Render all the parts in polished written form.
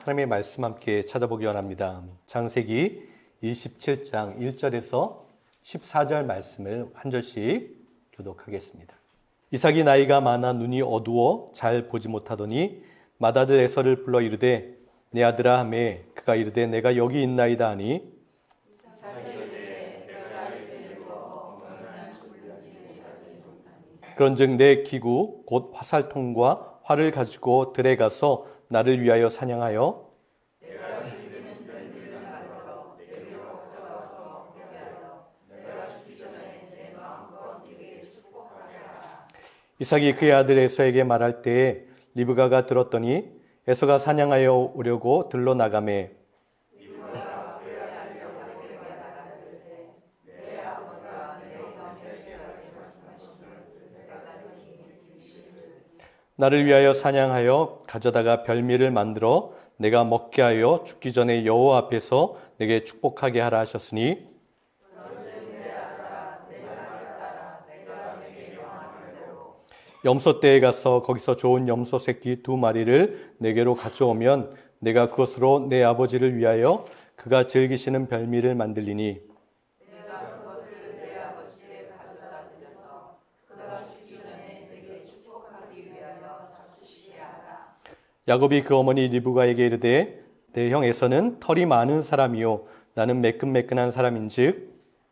하나님의 말씀 함께 찾아보기 원합니다. 창세기 27장 1절에서 14절 말씀을 한 절씩 교독하겠습니다. 이삭이 나이가 많아 눈이 어두워 잘 보지 못하더니 맏아들 에서를 불러 이르되 내 아들아 하매 그가 이르되 내가 여기 있나이다 하니 그런즉 내 기구 곧 화살통과 활을 가지고 들에 가서 나를 위하여 사냥하여 이삭이 그의 아들 에서에게 말할 때에 리브가가 들었더니 에서가 사냥하여 오려고 들러 나가매 나를 위하여 사냥하여 가져다가 별미를 만들어 내가 먹게 하여 죽기 전에 여호와 앞에서 내게 축복하게 하라 하셨으니 염소떼에 가서 거기서 좋은 염소 새끼 2마리를 내게로 가져오면 내가 그것으로 내 아버지를 위하여 그가 즐기시는 별미를 만들리니 야곱이 그 어머니 리브가에게 이르되 내 형 에서는 털이 많은 사람이요 나는 매끈매끈한 사람인즉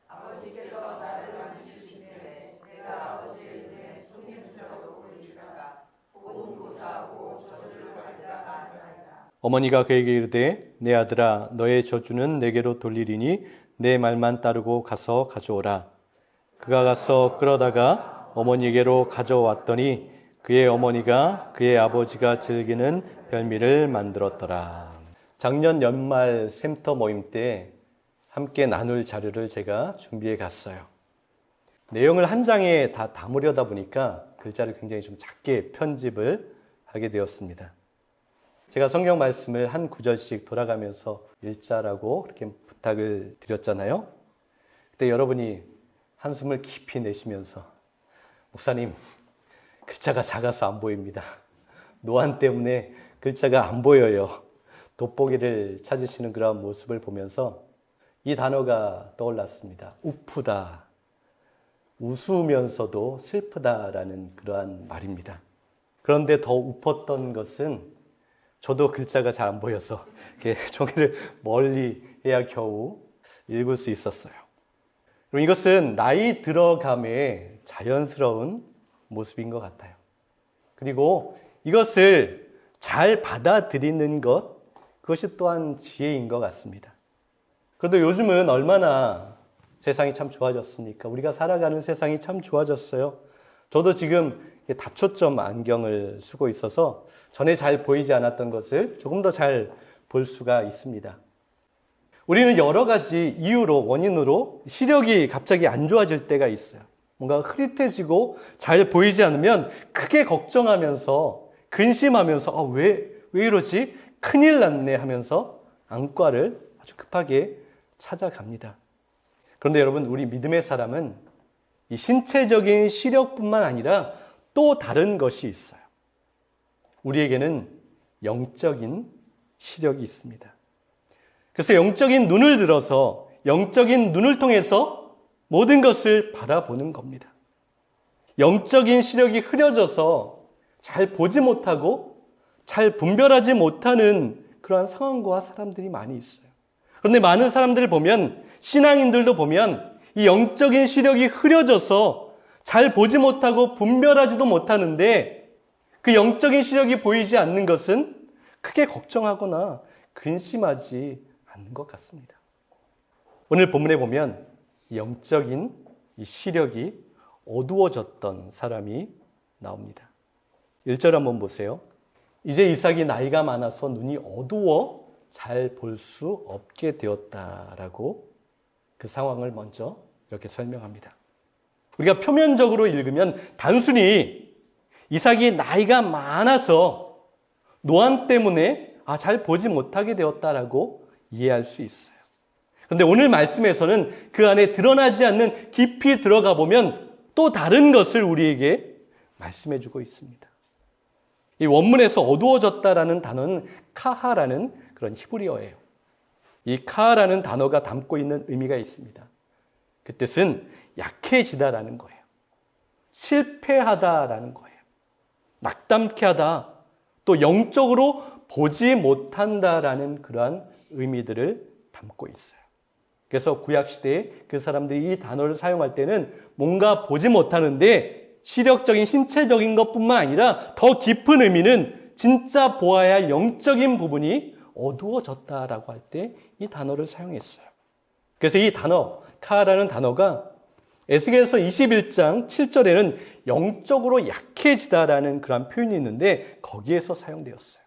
아버지께서 나를 만지실 때에 내가 아버지의 눈에 손님처럼 보일까 혹은 고사하고 저주를 받으라 하나이다. 어머니가 그에게 이르되 내 아들아 너의 저주는 내게로 돌리리니 내 말만 따르고 가서 가져오라. 그가 가서 끌어다가 어머니에게로 가져왔더니 그의 어머니가 그의 아버지가 즐기는 별미를 만들었더라. 작년 연말 샘터 모임 때 함께 나눌 자료를 제가 준비해 갔어요. 내용을 한 장에 다 담으려다 보니까 글자를 굉장히 좀 작게 편집을 하게 되었습니다. 제가 성경 말씀을 한 구절씩 돌아가면서 읽자라고 그렇게 부탁을 드렸잖아요. 그때 여러분이 한숨을 깊이 내쉬면서 목사님 글자가 작아서 안 보입니다. 노안 때문에 글자가 안 보여요. 돋보기를 찾으시는 그런 모습을 보면서 이 단어가 떠올랐습니다. 우프다. 웃으면서도 슬프다라는 그러한 말입니다. 그런데 더 우팠던 것은 저도 글자가 잘 안 보여서 이렇게 종이를 멀리 해야 겨우 읽을 수 있었어요. 그럼 이것은 나이 들어감의 자연스러운 모습인 것 같아요. 그리고 이것을 잘 받아들이는 것, 그것이 또한 지혜인 것 같습니다. 그래도 요즘은 얼마나 세상이 참 좋아졌습니까? 우리가 살아가는 세상이 참 좋아졌어요. 저도 지금 다초점 안경을 쓰고 있어서 전에 잘 보이지 않았던 것을 조금 더 잘 볼 수가 있습니다. 우리는 여러 가지 이유로, 원인으로 시력이 갑자기 안 좋아질 때가 있어요. 뭔가 흐릿해지고 잘 보이지 않으면 크게 걱정하면서 근심하면서 왜 이러지? 큰일 났네 하면서 안과를 아주 급하게 찾아갑니다. 그런데 여러분, 우리 믿음의 사람은 이 신체적인 시력뿐만 아니라 또 다른 것이 있어요. 우리에게는 영적인 시력이 있습니다. 그래서 영적인 눈을 들어서 영적인 눈을 통해서 모든 것을 바라보는 겁니다. 영적인 시력이 흐려져서 잘 보지 못하고 잘 분별하지 못하는 그러한 상황과 사람들이 많이 있어요. 그런데 많은 사람들을 보면, 신앙인들도 보면 이 영적인 시력이 흐려져서 잘 보지 못하고 분별하지도 못하는데 그 영적인 시력이 보이지 않는 것은 크게 걱정하거나 근심하지 않는 것 같습니다. 오늘 본문에 보면 영적인 이 시력이 어두워졌던 사람이 나옵니다. 1절 한번 보세요. 이제 이삭이 나이가 많아서 눈이 어두워 잘 볼 수 없게 되었다라고 그 상황을 먼저 이렇게 설명합니다. 우리가 표면적으로 읽으면 단순히 이삭이 나이가 많아서 노안 때문에 잘 보지 못하게 되었다라고 이해할 수 있어요. 그런데 오늘 말씀에서는 그 안에 드러나지 않는 깊이 들어가 보면 또 다른 것을 우리에게 말씀해 주고 있습니다. 이 원문에서 어두워졌다라는 단어는 카하라는 그런 히브리어예요. 이 카하라는 단어가 담고 있는 의미가 있습니다. 그 뜻은 약해지다라는 거예요. 실패하다라는 거예요. 낙담케 하다, 또 영적으로 보지 못한다라는 그러한 의미들을 담고 있어요. 그래서 구약시대에 그 사람들이 이 단어를 사용할 때는 뭔가 보지 못하는데 시력적인 신체적인 것뿐만 아니라 더 깊은 의미는 진짜 보아야 할 영적인 부분이 어두워졌다라고 할 때 이 단어를 사용했어요. 그래서 이 단어, 카라는 단어가 에스겔서 21장 7절에는 영적으로 약해지다라는 그런 표현이 있는데 거기에서 사용되었어요.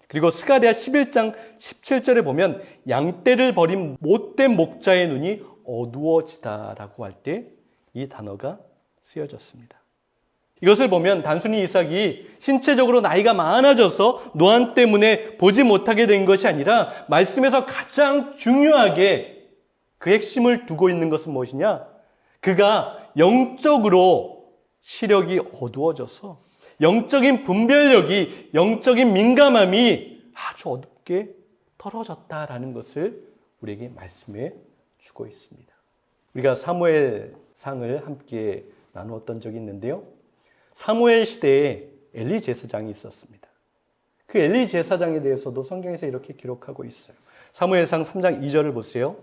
그리고 스가랴 11장 17절에 보면 양떼를 버린 못된 목자의 눈이 어두워지다라고 할 때 이 단어가 쓰여졌습니다. 이것을 보면 단순히 이삭이 신체적으로 나이가 많아져서 노안 때문에 보지 못하게 된 것이 아니라 말씀에서 가장 중요하게 그 핵심을 두고 있는 것은 무엇이냐? 그가 영적으로 시력이 어두워져서 영적인 분별력이, 영적인 민감함이 아주 어둡게 떨어졌다라는 것을 우리에게 말씀해 주고 있습니다. 우리가 사무엘상을 함께 나누었던 적이 있는데요. 사무엘 시대에 엘리 제사장이 있었습니다. 그 엘리 제사장에 대해서도 성경에서 이렇게 기록하고 있어요. 사무엘상 3장 2절을 보세요.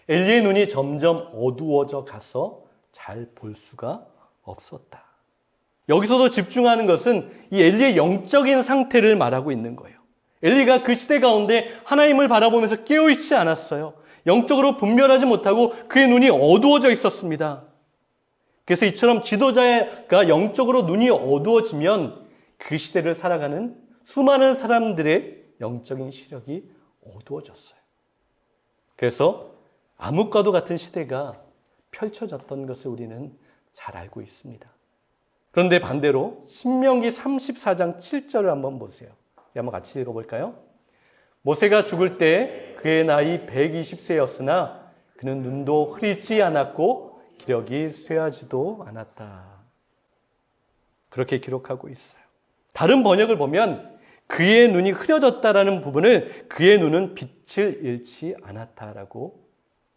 엘리의 눈이 점점 어두워져 가서 잘 볼 수가 없었다. 여기서도 집중하는 것은 이 엘리의 영적인 상태를 말하고 있는 거예요. 엘리가 그 시대 가운데 하나님을 바라보면서 깨어있지 않았어요. 영적으로 분별하지 못하고 그의 눈이 어두워져 있었습니다. 그래서 이처럼 지도자가 영적으로 눈이 어두워지면 그 시대를 살아가는 수많은 사람들의 영적인 시력이 어두워졌어요. 그래서 암흑과도 같은 시대가 펼쳐졌던 것을 우리는 잘 알고 있습니다. 그런데 반대로 신명기 34장 7절을 한번 보세요. 한번 같이 읽어볼까요? 모세가 죽을 때 그의 나이 120세였으나 그는 눈도 흐리지 않았고 기력이 쇠하지도 않았다. 그렇게 기록하고 있어요. 다른 번역을 보면 그의 눈이 흐려졌다라는 부분을 그의 눈은 빛을 잃지 않았다라고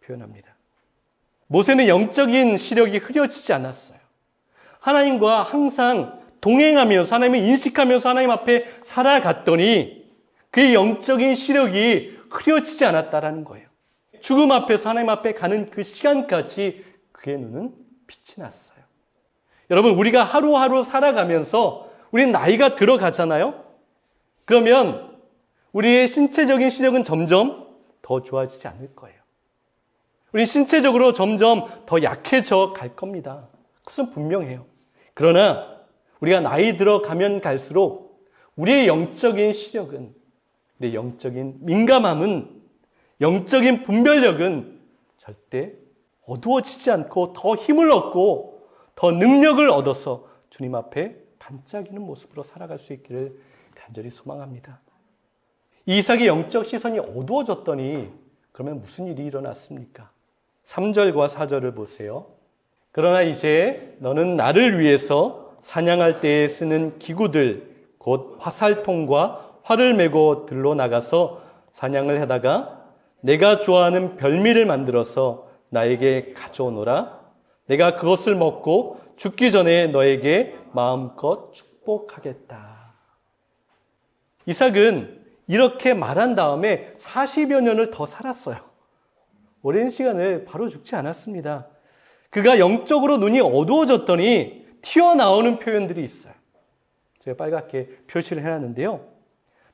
표현합니다. 모세는 영적인 시력이 흐려지지 않았어요. 하나님과 항상 동행하면서 하나님을 인식하면서 하나님 앞에 살아갔더니 그의 영적인 시력이 흐려지지 않았다라는 거예요. 죽음 앞에서 하나님 앞에 가는 그 시간까지 그의 눈은 빛이 났어요. 여러분, 우리가 하루하루 살아가면서 우리는 나이가 들어가잖아요. 그러면 우리의 신체적인 시력은 점점 더 좋아지지 않을 거예요. 우리 신체적으로 점점 더 약해져 갈 겁니다. 그것은 분명해요. 그러나 우리가 나이 들어가면 갈수록 우리의 영적인 시력은, 우리의 영적인 민감함은, 영적인 분별력은 절대 어두워지지 않고 더 힘을 얻고 더 능력을 얻어서 주님 앞에 반짝이는 모습으로 살아갈 수 있기를 간절히 소망합니다. 이삭의 영적 시선이 어두워졌더니 그러면 무슨 일이 일어났습니까? 3절과 4절을 보세요. 그러나 이제 너는 나를 위해서 사냥할 때에 쓰는 기구들, 곧 화살통과 활을 메고 들로 나가서 사냥을 하다가 내가 좋아하는 별미를 만들어서 나에게 가져오너라. 내가 그것을 먹고 죽기 전에 너에게 마음껏 축복하겠다. 이삭은 이렇게 말한 다음에 40여 년을 더 살았어요. 오랜 시간을 바로 죽지 않았습니다. 그가 영적으로 눈이 어두워졌더니 튀어나오는 표현들이 있어요. 제가 빨갛게 표시를 해놨는데요.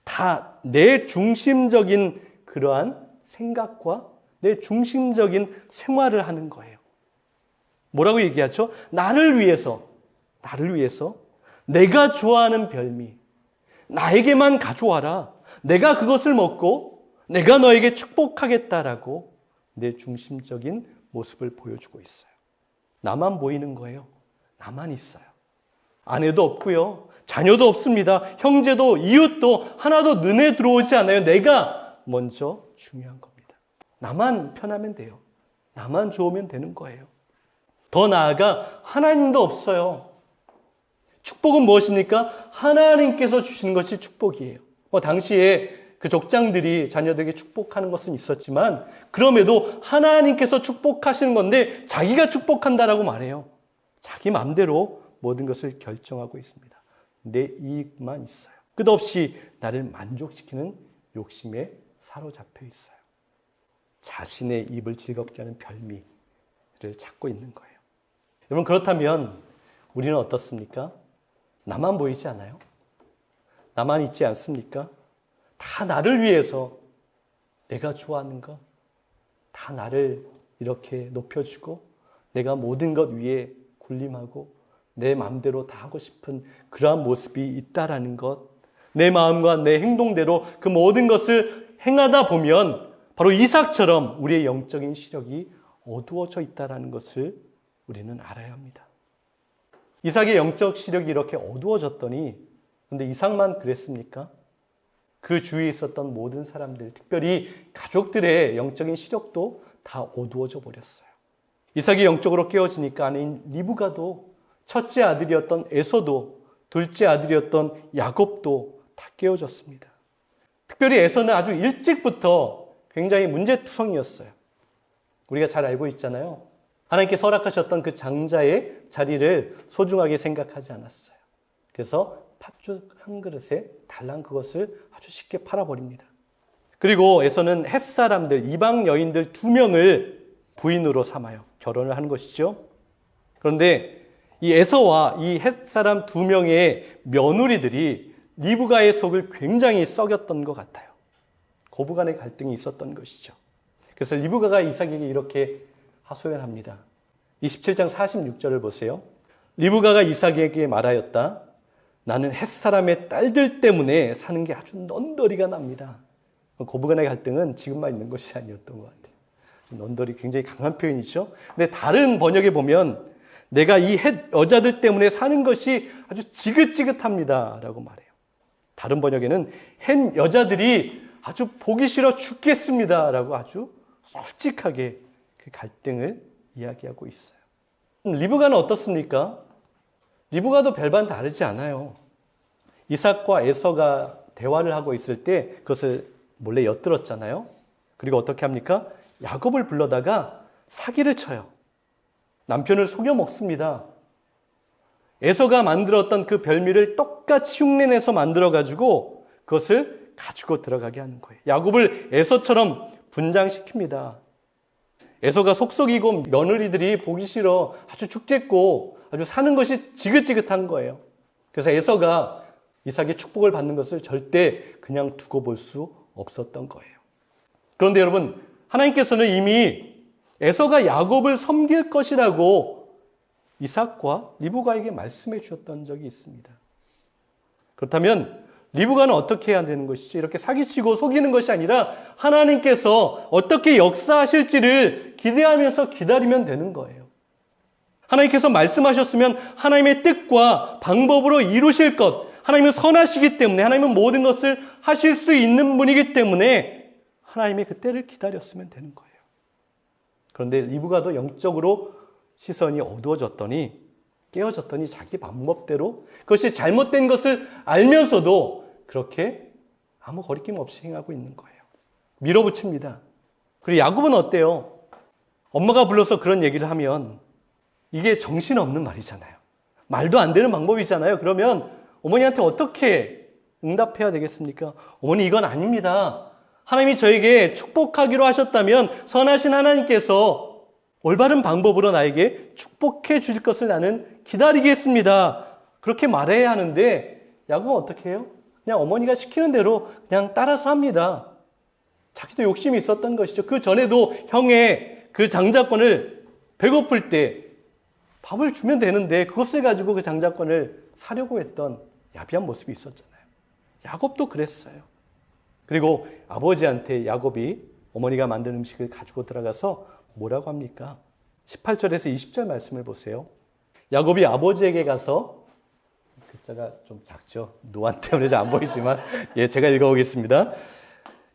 다 내 중심적인 그러한 생각과 내 중심적인 생활을 하는 거예요. 뭐라고 얘기하죠? 나를 위해서 내가 좋아하는 별미, 나에게만 가져와라. 내가 그것을 먹고 내가 너에게 축복하겠다라고 내 중심적인 모습을 보여주고 있어요. 나만 보이는 거예요. 나만 있어요. 아내도 없고요. 자녀도 없습니다. 형제도 이웃도 하나도 눈에 들어오지 않아요. 내가 먼저 중요한 겁니다. 나만 편하면 돼요. 나만 좋으면 되는 거예요. 더 나아가 하나님도 없어요. 축복은 무엇입니까? 하나님께서 주시는 것이 축복이에요. 당시에 그 족장들이 자녀들에게 축복하는 것은 있었지만 그럼에도 하나님께서 축복하시는 건데 자기가 축복한다라고 말해요. 자기 마음대로 모든 것을 결정하고 있습니다. 내 이익만 있어요. 끝없이 나를 만족시키는 욕심에 사로잡혀 있어요. 자신의 입을 즐겁게 하는 별미를 찾고 있는 거예요. 여러분, 그렇다면 우리는 어떻습니까? 나만 보이지 않아요? 나만 있지 않습니까? 다 나를 위해서 내가 좋아하는 것, 다 나를 이렇게 높여주고 내가 모든 것 위에 군림하고 내 마음대로 다 하고 싶은 그러한 모습이 있다라는 것, 내 마음과 내 행동대로 그 모든 것을 행하다 보면 바로 이삭처럼 우리의 영적인 시력이 어두워져 있다라는 것을 우리는 알아야 합니다. 이삭의 영적 시력이 이렇게 어두워졌더니, 그런데 이삭만 그랬습니까? 그 주위에 있었던 모든 사람들, 특별히 가족들의 영적인 시력도 다 어두워져 버렸어요. 이삭이 영적으로 깨어지니까 아내인 리브가도, 첫째 아들이었던 에서도, 둘째 아들이었던 야곱도 다 깨어졌습니다. 특별히 에서는 아주 일찍부터 굉장히 문제투성이었어요. 우리가 잘 알고 있잖아요. 하나님께서 허락하셨던 그 장자의 자리를 소중하게 생각하지 않았어요. 그래서 팥죽 한 그릇에 달랑 그것을 아주 쉽게 팔아버립니다. 그리고 에서는 햇사람들, 이방 여인들 2명을 부인으로 삼아요. 결혼을 하는 것이죠. 그런데 이 에서와 이 햇사람 2명의 며느리들이 리브가의 속을 굉장히 썩였던 것 같아요. 고부간의 갈등이 있었던 것이죠. 그래서 리브가가 이삭에게 이렇게 하소연합니다. 27장 46절을 보세요. 리브가가 이삭에게 말하였다. 나는 햇사람의 딸들 때문에 사는 게 아주 넌더리가 납니다. 고부간의 갈등은 지금만 있는 것이 아니었던 것 같아요. 넌더리 굉장히 강한 표현이죠. 근데 다른 번역에 보면 내가 이 햇 여자들 때문에 사는 것이 아주 지긋지긋합니다 라고 말해요. 다른 번역에는 햇 여자들이 아주 보기 싫어 죽겠습니다 라고 아주 솔직하게 그 갈등을 이야기하고 있어요. 리브가는 어떻습니까? 리브가도 별반 다르지 않아요. 이삭과 에서가 대화를 하고 있을 때 그것을 몰래 엿들었잖아요. 그리고 어떻게 합니까? 야곱을 불러다가 사기를 쳐요. 남편을 속여 먹습니다. 에서가 만들었던 그 별미를 똑같이 흉내내서 만들어가지고 그것을 가지고 들어가게 하는 거예요. 야곱을 에서처럼 분장시킵니다. 에서가 속썩이고 며느리들이 보기 싫어 아주 죽겠고 아주 사는 것이 지긋지긋한 거예요. 그래서 에서가 이삭의 축복을 받는 것을 절대 그냥 두고 볼 수 없었던 거예요. 그런데 여러분, 하나님께서는 이미 에서가 야곱을 섬길 것이라고 이삭과 리브가에게 말씀해 주셨던 적이 있습니다. 그렇다면 리브가는 어떻게 해야 되는 것이지? 이렇게 사기치고 속이는 것이 아니라 하나님께서 어떻게 역사하실지를 기대하면서 기다리면 되는 거예요. 하나님께서 말씀하셨으면 하나님의 뜻과 방법으로 이루실 것, 하나님은 선하시기 때문에, 하나님은 모든 것을 하실 수 있는 분이기 때문에 하나님의 그 때를 기다렸으면 되는 거예요. 그런데 리브가도 영적으로 시선이 어두워졌더니, 깨어졌더니 자기 방법대로 그것이 잘못된 것을 알면서도 그렇게 아무 거리낌 없이 행하고 있는 거예요. 밀어붙입니다. 그리고 야곱은 어때요? 엄마가 불러서 그런 얘기를 하면 이게 정신없는 말이잖아요. 말도 안 되는 방법이잖아요. 그러면 어머니한테 어떻게 응답해야 되겠습니까? 어머니, 이건 아닙니다. 하나님이 저에게 축복하기로 하셨다면 선하신 하나님께서 올바른 방법으로 나에게 축복해 주실 것을 나는 기다리겠습니다. 그렇게 말해야 하는데 야곱은 어떻게 해요? 그냥 어머니가 시키는 대로 그냥 따라서 합니다. 자기도 욕심이 있었던 것이죠. 그 전에도 형의 그 장자권을 배고플 때 밥을 주면 되는데 그것을 가지고 그 장자권을 사려고 했던 야비한 모습이 있었잖아요. 야곱도 그랬어요. 그리고 아버지한테 야곱이 어머니가 만든 음식을 가지고 들어가서 뭐라고 합니까? 18절에서 20절 말씀을 보세요. 야곱이 아버지에게 가서, 글자가 좀 작죠? 노안 때문에 잘 안 보이지만, 제가 읽어보겠습니다.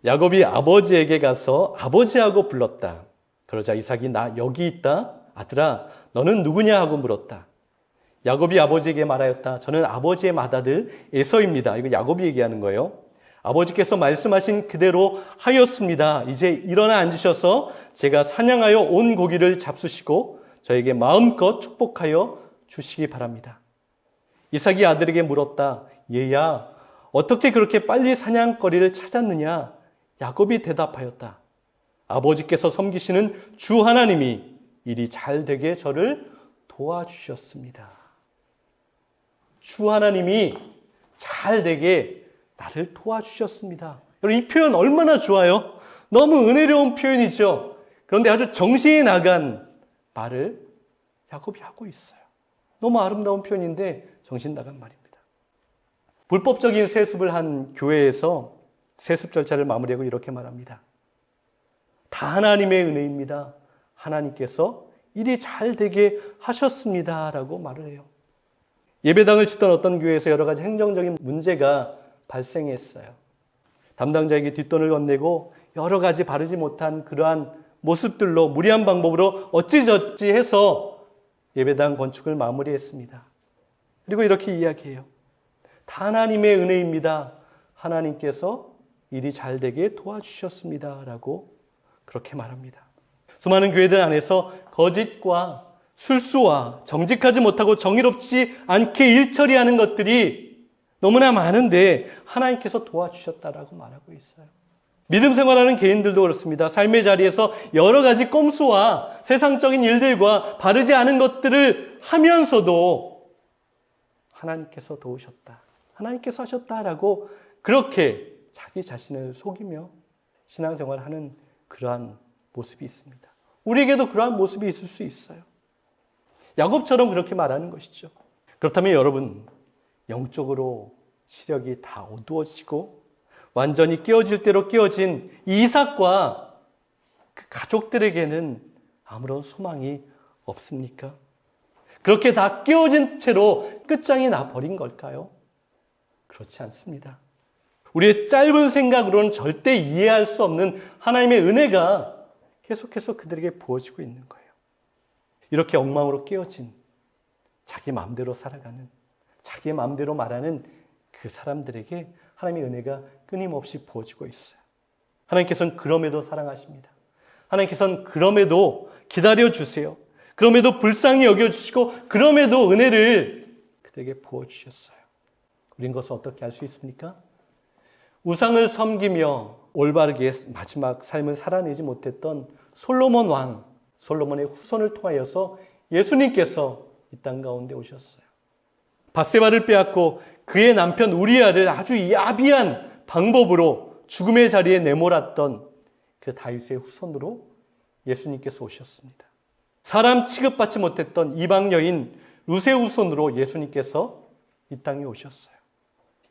야곱이 아버지에게 가서 아버지하고 불렀다. 그러자 이삭이 나 여기 있다. 아들아, 너는 누구냐 하고 물었다. 야곱이 아버지에게 말하였다. 저는 아버지의 맏아들 에서입니다. 이거 야곱이 얘기하는 거예요. 아버지께서 말씀하신 그대로 하였습니다. 이제 일어나 앉으셔서 제가 사냥하여 온 고기를 잡수시고 저에게 마음껏 축복하여 주시기 바랍니다. 이삭이 아들에게 물었다. 얘야, 어떻게 그렇게 빨리 사냥거리를 찾았느냐? 야곱이 대답하였다. 아버지께서 섬기시는 주 하나님이 일이 잘 되게 저를 도와주셨습니다. 주 하나님이 잘 되게 나를 도와주셨습니다. 여러분, 이 표현 얼마나 좋아요? 너무 은혜로운 표현이죠. 그런데 아주 정신이 나간 말을 야곱이 하고 있어요. 너무 아름다운 표현인데 정신 나간 말입니다. 불법적인 세습을 한 교회에서 세습 절차를 마무리하고 이렇게 말합니다. 다 하나님의 은혜입니다. 하나님께서 일이 잘 되게 하셨습니다. 라고 말을 해요. 예배당을 짓던 어떤 교회에서 여러 가지 행정적인 문제가 발생했어요. 담당자에게 뒷돈을 건네고 여러 가지 바르지 못한 그러한 모습들로 무리한 방법으로 어찌저찌 해서 예배당 건축을 마무리했습니다. 그리고 이렇게 이야기해요. 다 하나님의 은혜입니다. 하나님께서 일이 잘 되게 도와주셨습니다. 라고 그렇게 말합니다. 수많은 교회들 안에서 거짓과 술수와 정직하지 못하고 정의롭지 않게 일처리하는 것들이 너무나 많은데 하나님께서 도와주셨다라고 말하고 있어요. 믿음 생활하는 개인들도 그렇습니다. 삶의 자리에서 여러 가지 꼼수와 세상적인 일들과 바르지 않은 것들을 하면서도 하나님께서 도우셨다. 하나님께서 하셨다라고 그렇게 자기 자신을 속이며 신앙생활을 하는 그러한 모습이 있습니다. 우리에게도 그러한 모습이 있을 수 있어요. 야곱처럼 그렇게 말하는 것이죠. 그렇다면 여러분, 영적으로 시력이 다 어두워지고 완전히 깨어질 대로 깨어진 이삭과 그 가족들에게는 아무런 소망이 없습니까? 그렇게 다 깨어진 채로 끝장이 나버린 걸까요? 그렇지 않습니다. 우리의 짧은 생각으로는 절대 이해할 수 없는 하나님의 은혜가 계속해서 그들에게 부어지고 있는 거예요. 이렇게 엉망으로 깨어진 자기 마음대로 살아가는 자기 마음대로 말하는 그 사람들에게 하나님의 은혜가 끊임없이 부어지고 있어요. 하나님께서는 그럼에도 사랑하십니다. 하나님께서는 그럼에도 기다려주세요. 그럼에도 불쌍히 여겨주시고 그럼에도 은혜를 그들에게 부어주셨어요. 우린 것을 어떻게 알 수 있습니까? 우상을 섬기며 올바르게 마지막 삶을 살아내지 못했던 솔로몬 왕, 솔로몬의 후손을 통하여서 예수님께서 이 땅 가운데 오셨어요. 밧세바를 빼앗고 그의 남편 우리아를 아주 야비한 방법으로 죽음의 자리에 내몰았던 그 다윗의 후손으로 예수님께서 오셨습니다. 사람 취급받지 못했던 이방 여인 룻의 후손으로 예수님께서 이 땅에 오셨어요.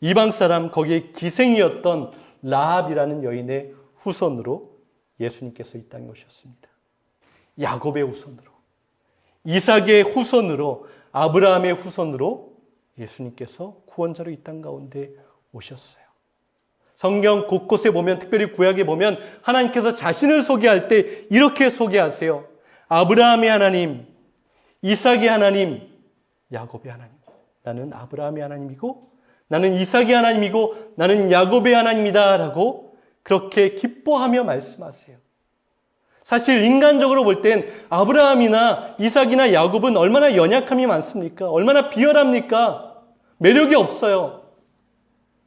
이방 사람 거기에 기생이었던 라합이라는 여인의 후손으로 예수님께서 이 땅에 오셨습니다. 야곱의 후손으로, 이삭의 후손으로, 아브라함의 후손으로 예수님께서 구원자로 이 땅 가운데 오셨어요. 성경 곳곳에 보면, 특별히 구약에 보면 하나님께서 자신을 소개할 때 이렇게 소개하세요. 아브라함의 하나님, 이삭의 하나님, 야곱의 하나님. 나는 아브라함의 하나님이고 나는 이삭의 하나님이고 나는 야곱의 하나님이다 라고 그렇게 기뻐하며 말씀하세요. 사실 인간적으로 볼 땐 아브라함이나 이삭이나 야곱은 얼마나 연약함이 많습니까? 얼마나 비열합니까? 매력이 없어요.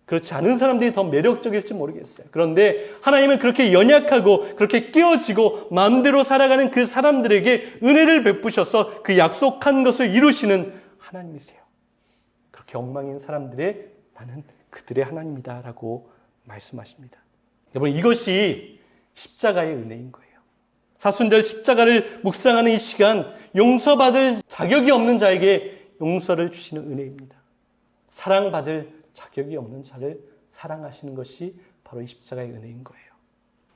그렇지 않은 사람들이 더 매력적일지 모르겠어요. 그런데 하나님은 그렇게 연약하고 그렇게 깨어지고 마음대로 살아가는 그 사람들에게 은혜를 베푸셔서 그 약속한 것을 이루시는 하나님이세요. 그렇게 엉망인 사람들의 나는 그들의 하나님이다 라고 말씀하십니다. 여러분, 이것이 십자가의 은혜인 거예요. 사순절 십자가를 묵상하는 이 시간, 용서받을 자격이 없는 자에게 용서를 주시는 은혜입니다. 사랑받을 자격이 없는 자를 사랑하시는 것이 바로 이 십자가의 은혜인 거예요.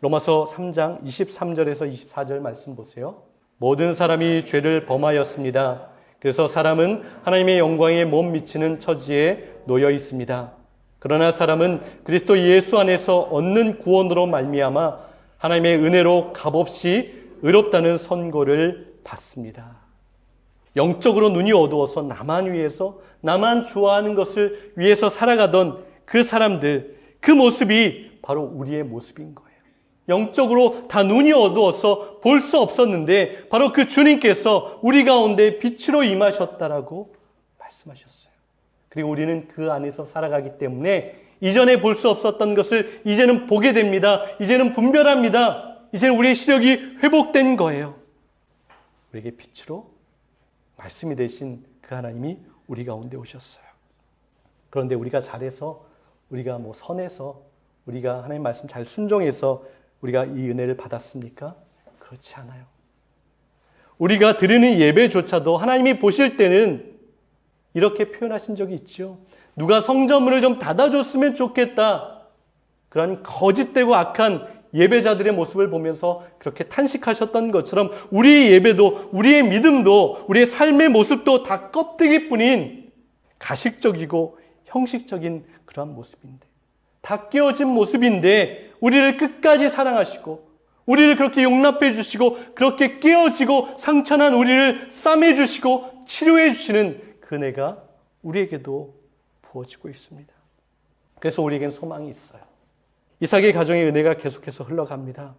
로마서 3장 23절에서 24절 말씀 보세요. 모든 사람이 죄를 범하였습니다. 그래서 사람은 하나님의 영광에 못 미치는 처지에 놓여 있습니다. 그러나 사람은 그리스도 예수 안에서 얻는 구원으로 말미암아 하나님의 은혜로 값없이 의롭다는 선고를 받습니다. 영적으로 눈이 어두워서 나만 위해서, 나만 좋아하는 것을 위해서 살아가던 그 사람들, 그 모습이 바로 우리의 모습인 거예요. 영적으로 다 눈이 어두워서 볼 수 없었는데 바로 그 주님께서 우리 가운데 빛으로 임하셨다라고 말씀하셨어요. 그리고 우리는 그 안에서 살아가기 때문에 이전에 볼 수 없었던 것을 이제는 보게 됩니다. 이제는 분별합니다. 이제는 우리의 시력이 회복된 거예요. 우리에게 빛으로 말씀이 되신 그 하나님이 우리 가운데 오셨어요. 그런데 우리가 잘해서, 우리가 선해서, 우리가 하나님 말씀 잘 순종해서 우리가 이 은혜를 받았습니까? 그렇지 않아요. 우리가 드리는 예배조차도 하나님이 보실 때는 이렇게 표현하신 적이 있죠. 누가 성전문을 좀 닫아줬으면 좋겠다. 그런 거짓되고 악한 예배자들의 모습을 보면서 그렇게 탄식하셨던 것처럼 우리의 예배도, 우리의 믿음도, 우리의 삶의 모습도 다 껍데기뿐인 가식적이고 형식적인 그러한 모습인데, 다 깨어진 모습인데 우리를 끝까지 사랑하시고 우리를 그렇게 용납해 주시고 그렇게 깨어지고 상처난 우리를 싸매 주시고 치료해 주시는 그 은혜가 우리에게도 부어지고 있습니다. 그래서 우리에겐 소망이 있어요. 이삭의 가정의 은혜가 계속해서 흘러갑니다.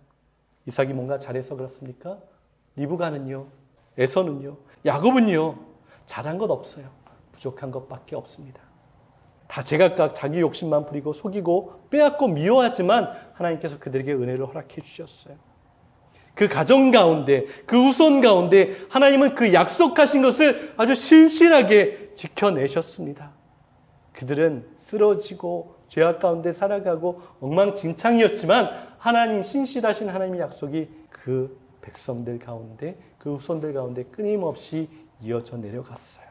이삭이 뭔가 잘해서 그렇습니까? 리브가는요, 에서는요, 야곱은요, 잘한 것 없어요. 부족한 것밖에 없습니다. 다 제각각 자기 욕심만 부리고 속이고 빼앗고 미워하지만 하나님께서 그들에게 은혜를 허락해 주셨어요. 그 가정 가운데, 그 후손 가운데 하나님은 그 약속하신 것을 아주 신실하게 지켜내셨습니다. 그들은 쓰러지고 죄악 가운데 살아가고 엉망진창이었지만 하나님, 신실하신 하나님의 약속이 그 백성들 가운데, 그 후손들 가운데 끊임없이 이어져 내려갔어요.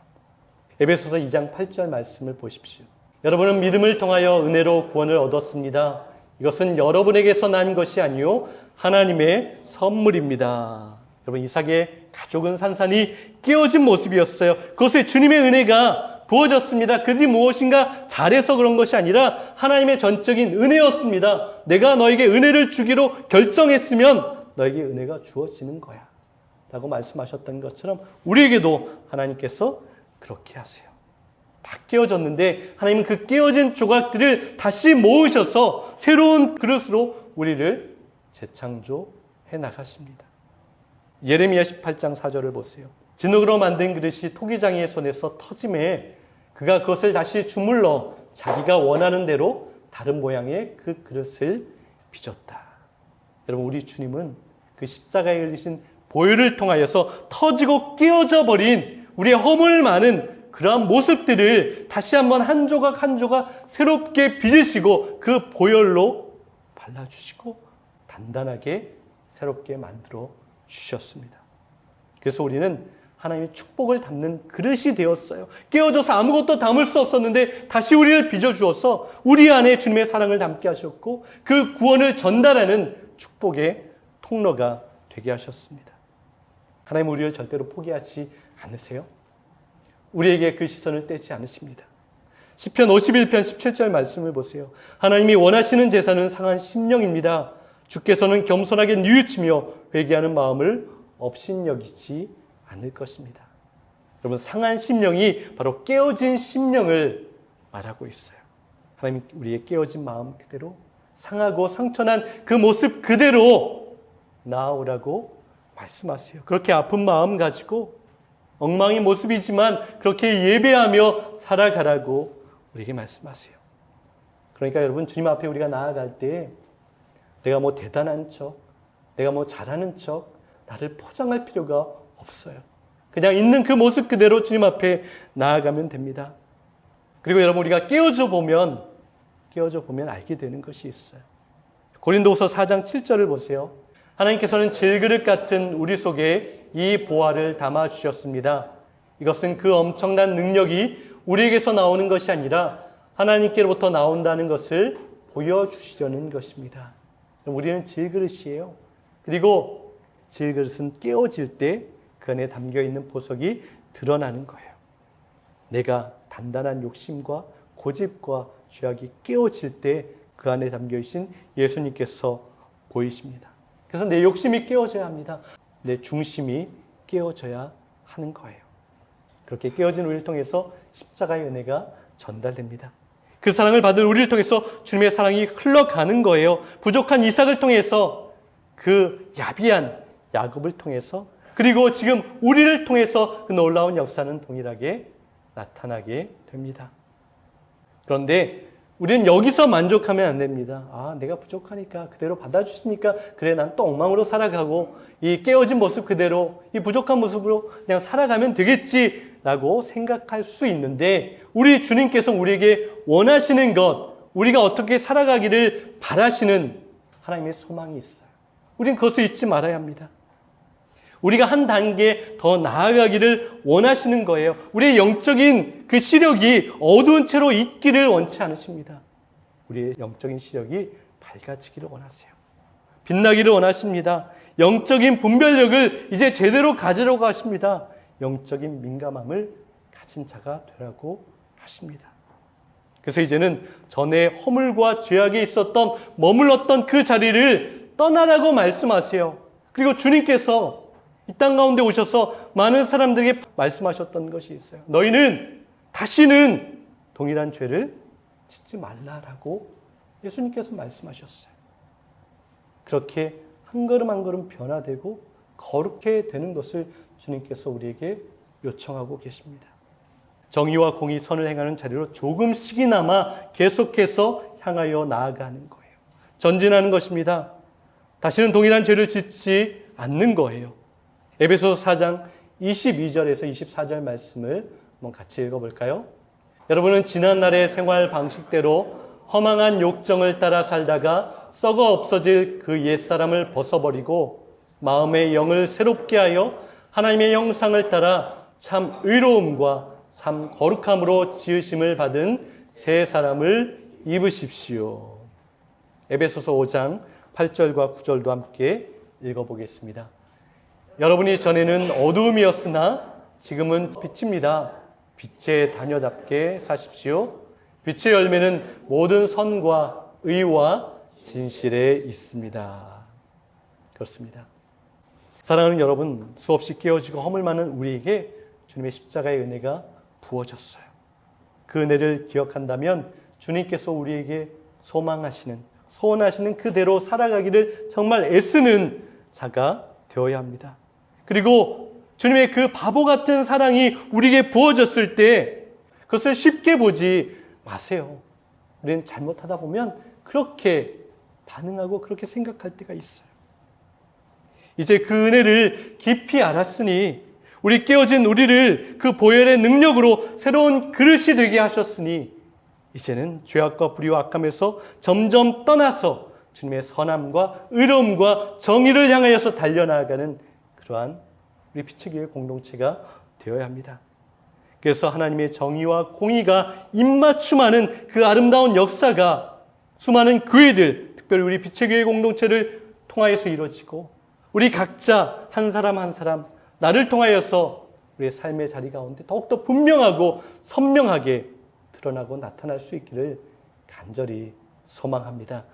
에베소서 2장 8절 말씀을 보십시오. 여러분은 믿음을 통하여 은혜로 구원을 얻었습니다. 이것은 여러분에게서 난 것이 아니요 하나님의 선물입니다. 여러분, 이삭의 가족은 산산이 깨어진 모습이었어요. 그것에 주님의 은혜가 부어졌습니다. 그들이 무엇인가 잘해서 그런 것이 아니라 하나님의 전적인 은혜였습니다. 내가 너에게 은혜를 주기로 결정했으면 너에게 은혜가 주어지는 거야 라고 말씀하셨던 것처럼 우리에게도 하나님께서 그렇게 하세요. 다 깨어졌는데 하나님은 그 깨어진 조각들을 다시 모으셔서 새로운 그릇으로 우리를 재창조해 나가십니다. 예레미야 18장 4절을 보세요. 진흙으로 만든 그릇이 토기장이의 손에서 터짐에 그가 그것을 다시 주물러 자기가 원하는 대로 다른 모양의 그 그릇을 빚었다. 여러분, 우리 주님은 그 십자가에 흘리신 보혈을 통하여서 터지고 깨어져 버린 우리의 허물 많은 그러한 모습들을 다시 한번 한 조각 한 조각 새롭게 빚으시고 그 보혈로 발라주시고 단단하게 새롭게 만들어 주셨습니다. 그래서 우리는 하나님의 축복을 담는 그릇이 되었어요. 깨어져서 아무것도 담을 수 없었는데 다시 우리를 빚어주어서 우리 안에 주님의 사랑을 담게 하셨고 그 구원을 전달하는 축복의 통로가 되게 하셨습니다. 하나님, 우리를 절대로 포기하지 않으세요. 우리에게 그 시선을 떼지 않으십니다. 시편 51편 17절 말씀을 보세요. 하나님이 원하시는 제사는 상한 심령입니다. 주께서는 겸손하게 뉘우치며 회개하는 마음을 업신여기지 않을 것입니다. 여러분, 상한 심령이 바로 깨어진 심령을 말하고 있어요. 하나님, 우리의 깨어진 마음 그대로, 상하고 상처난 그 모습 그대로 나아오라고 말씀하세요. 그렇게 아픈 마음 가지고 엉망인 모습이지만 그렇게 예배하며 살아가라고 우리에게 말씀하세요. 그러니까 여러분, 주님 앞에 우리가 나아갈 때 내가 뭐 대단한 척, 내가 뭐 잘하는 척, 나를 포장할 필요가 없어요. 그냥 있는 그 모습 그대로 주님 앞에 나아가면 됩니다. 그리고 여러분, 우리가 깨어져 보면 알게 되는 것이 있어요. 고린도후서 4장 7절을 보세요. 하나님께서는 질그릇 같은 우리 속에 이 보화를 담아 주셨습니다. 이것은 그 엄청난 능력이 우리에게서 나오는 것이 아니라 하나님께로부터 나온다는 것을 보여주시려는 것입니다. 우리는 질그릇이에요. 그리고 질그릇은 깨어질 때 그 안에 담겨있는 보석이 드러나는 거예요. 내가 단단한 욕심과 고집과 죄악이 깨어질 때 그 안에 담겨있신 예수님께서 보이십니다. 그래서 내 욕심이 깨어져야 합니다. 내 중심이 깨어져야 하는 거예요. 그렇게 깨어진 우리를 통해서 십자가의 은혜가 전달됩니다. 그 사랑을 받은 우리를 통해서 주님의 사랑이 흘러가는 거예요. 부족한 이삭을 통해서, 그 야비한 야곱을 통해서, 그리고 지금 우리를 통해서 그 놀라운 역사는 동일하게 나타나게 됩니다. 그런데 우리는 여기서 만족하면 안 됩니다. 내가 부족하니까 그대로 받아주시니까 그래, 난 또 엉망으로 살아가고 이 깨어진 모습 그대로, 이 부족한 모습으로 그냥 살아가면 되겠지라고 생각할 수 있는데, 우리 주님께서 우리에게 원하시는 것, 우리가 어떻게 살아가기를 바라시는 하나님의 소망이 있어요. 우리는 그것을 잊지 말아야 합니다. 우리가 한 단계 더 나아가기를 원하시는 거예요. 우리의 영적인 그 시력이 어두운 채로 있기를 원치 않으십니다. 우리의 영적인 시력이 밝아지기를 원하세요. 빛나기를 원하십니다. 영적인 분별력을 이제 제대로 가지려고 하십니다. 영적인 민감함을 가진 자가 되라고 하십니다. 그래서 이제는 전에 허물과 죄악에 있었던, 머물렀던 그 자리를 떠나라고 말씀하세요. 그리고 주님께서 이 땅 가운데 오셔서 많은 사람들에게 말씀하셨던 것이 있어요. 너희는 다시는 동일한 죄를 짓지 말라라고 예수님께서 말씀하셨어요. 그렇게 한 걸음 한 걸음 변화되고 거룩해 되는 것을 주님께서 우리에게 요청하고 계십니다. 정의와 공의, 선을 행하는 자리로 조금씩이나마 계속해서 향하여 나아가는 거예요. 전진하는 것입니다. 다시는 동일한 죄를 짓지 않는 거예요. 에베소서 4장 22절에서 24절 말씀을 한번 같이 읽어볼까요? 여러분은 지난날의 생활 방식대로 허망한 욕정을 따라 살다가 썩어 없어질 그 옛사람을 벗어버리고 마음의 영을 새롭게 하여 하나님의 형상을 따라 참 의로움과 참 거룩함으로 지으심을 받은 새 사람을 입으십시오. 에베소서 5장 8절과 9절도 함께 읽어보겠습니다. 여러분이 전에는 어두움이었으나 지금은 빛입니다. 빛의 자녀답게 사십시오. 빛의 열매는 모든 선과 의와 진실에 있습니다. 그렇습니다. 사랑하는 여러분, 수없이 깨어지고 허물 많은 우리에게 주님의 십자가의 은혜가 부어졌어요. 그 은혜를 기억한다면 주님께서 우리에게 소망하시는, 소원하시는 그대로 살아가기를 정말 애쓰는 자가 되어야 합니다. 그리고 주님의 그 바보 같은 사랑이 우리에게 부어졌을 때 그것을 쉽게 보지 마세요. 우리는 잘못하다 보면 그렇게 반응하고 그렇게 생각할 때가 있어요. 이제 그 은혜를 깊이 알았으니, 우리 깨어진 우리를 그 보혈의 능력으로 새로운 그릇이 되게 하셨으니, 이제는 죄악과 불의와 악함에서 점점 떠나서 주님의 선함과 의로움과 정의를 향하여서 달려나가는 그러한 우리 빛의 교회 공동체가 되어야 합니다. 그래서 하나님의 정의와 공의가 입맞춤하는 그 아름다운 역사가 수많은 교회들, 특별히 우리 빛의 교회 공동체를 통하여서 이루어지고, 우리 각자 한 사람 한 사람 나를 통하여서 우리의 삶의 자리 가운데 더욱더 분명하고 선명하게 드러나고 나타날 수 있기를 간절히 소망합니다.